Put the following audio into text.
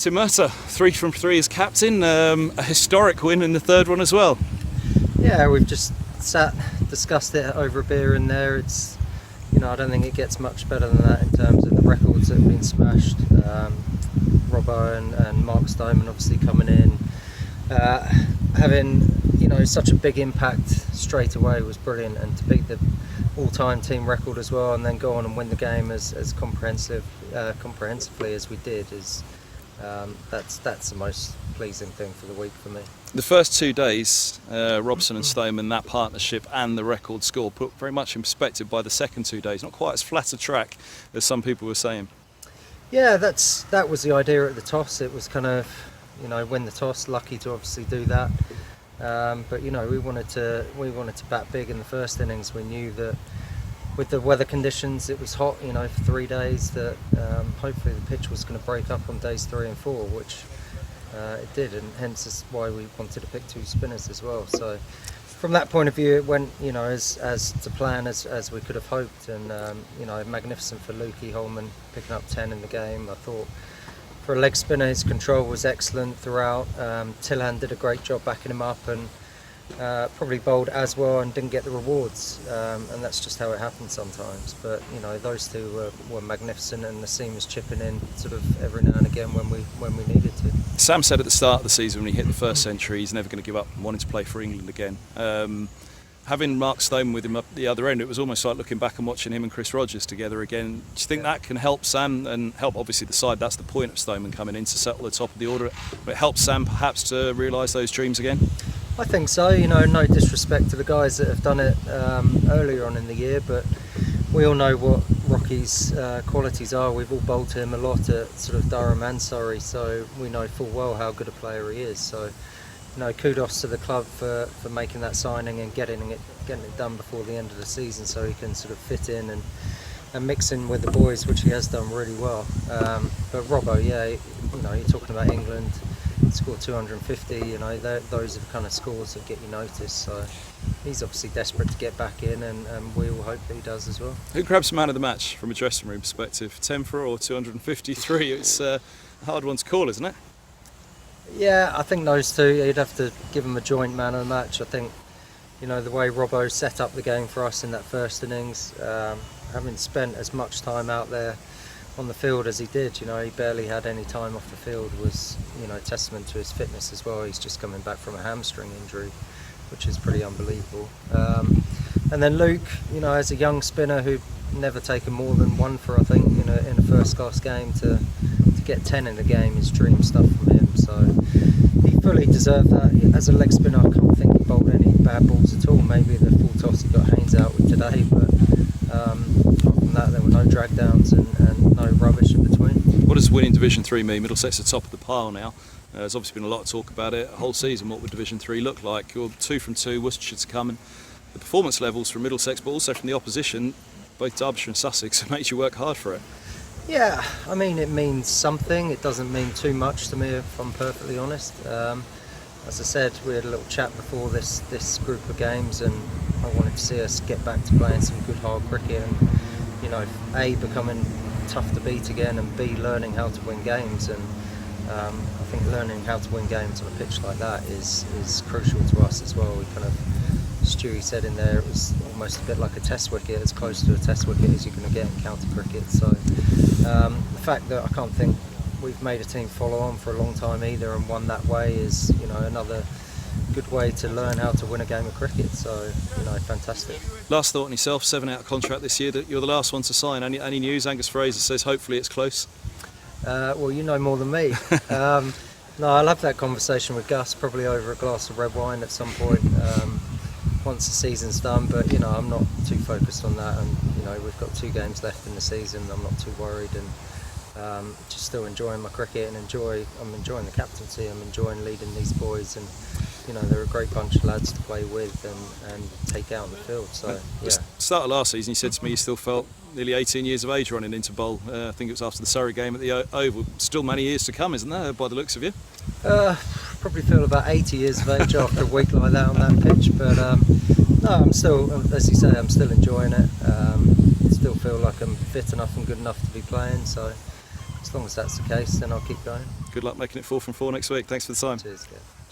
Tim Murtagh, 3 from 3 as captain, a historic win in the third one as well. Yeah, we've just discussed it over a beer in there. It's, I don't think it gets much better than that in terms of the records that have been smashed. Robbo and Mark Stoneman obviously coming in, having such a big impact straight away was brilliant, and to beat the all-time team record as well, and then go on and win the game as comprehensively as we did is that's the most pleasing thing for the week for me. The first 2 days, Robson and Stoneman, that partnership and the record score put very much in perspective by the second 2 days. Not quite as flat a track as some people were saying. Yeah, that was the idea at the toss. It was kind of, win the toss. Lucky to obviously do that. But we wanted to bat big in the first innings. We knew that with the weather conditions, it was hot, for 3 days, that hopefully the pitch was going to break up on days 3 and 4, which it did, and hence is why we wanted to pick 2 spinners as well. So from that point of view, it went as to plan as we could have hoped, and magnificent for Lukey Holman picking up 10 in the game. I thought for a leg spinner, his control was excellent throughout. Tilhan did a great job backing him up, and probably bowled as well and didn't get the rewards, and that's just how it happens sometimes. But those two were magnificent, and the seam was chipping in sort of every now and again when we needed to. Sam said at the start of the season when he hit the first century he's never going to give up and wanting to play for England again. Having Mark Stoneman with him up the other end, it was almost like looking back and watching him and Chris Rogers together again. Do you think that can help Sam and help obviously the side? That's the point of Stoneman coming in, to settle the top of the order, but it helps Sam perhaps to realise those dreams again? I think so. No disrespect to the guys that have done it earlier on in the year, but we all know what Rocky's qualities are. We've all bowled to him a lot at sort of Durham and Surrey, so we know full well how good a player he is. So, kudos to the club for making that signing and getting it done before the end of the season, so he can sort of fit in and mix in with the boys, which he has done really well. But Robbo, you're talking about England. Scored 250, those are the kind of scores that get you noticed. So he's obviously desperate to get back in, and we all hope that he does as well. Who grabs man of the match from a dressing room perspective? 10 for or 253? It's a hard one to call, isn't it? Yeah, I think those two, you'd have to give them a joint man of the match. I think, the way Robbo set up the game for us in that first innings, having spent as much time out there on the field as he did, he barely had any time off the field, was testament to his fitness as well. He's just coming back from a hamstring injury, which is pretty unbelievable. And then Luke, as a young spinner who'd never taken more than 1 for, I think, in a first class game, to get 10 in the game is dream stuff from him. So he fully deserved that. As a leg spinner, I can't think he bowled any bad balls at all. Maybe the full toss he got Haynes out with today, but apart from that, there were no drag downs and no rubbish in between. What does winning Division 3 mean? Middlesex are top of the pile now. There's obviously been a lot of talk about it a whole season. What would Division 3 look like? You're 2 from 2, Worcestershire's coming. The performance levels from Middlesex, but also from the opposition, both Derbyshire and Sussex, have made you work hard for it. Yeah, it means something. It doesn't mean too much to me, if I'm perfectly honest. As I said, we had a little chat before this group of games, and I wanted to see us get back to playing some good hard cricket, and A, becoming tough to beat again, and B, learning how to win games. And I think learning how to win games on a pitch like that is crucial to us as well. We kind of, Stewie said in there, it was almost a bit like a test wicket, as close to a test wicket as you're going to get in county cricket. So the fact that I can't think we've made a team follow on for a long time either and won that way is another good way to learn how to win a game of cricket. So fantastic. Last thought on yourself, 7 out contract this year, that you're the last one to sign. Any news? Angus Fraser says hopefully it's close. Well, you know more than me. No, I'll have that conversation with Gus, probably over a glass of red wine at some point once the season's done. But I'm not too focused on that, and we've got 2 games left in the season. I'm not too worried, and just still enjoying my cricket, and I'm enjoying the captaincy. I'm enjoying leading these boys, and they're a great bunch of lads to play with and take out in the field. So yeah. Start of last season, you said to me you still felt nearly 18 years of age running into bowl. I think it was after the Surrey game at the Oval. Still many years to come, isn't there, by the looks of you? Probably feel about 80 years of age after a week like that on that pitch. But no, I'm still, as you say, I'm still enjoying it. Still feel like I'm fit enough and good enough to be playing. So as long as that's the case, then I'll keep going. Good luck making it 4 from 4 next week. Thanks for the time. Cheers, Kev.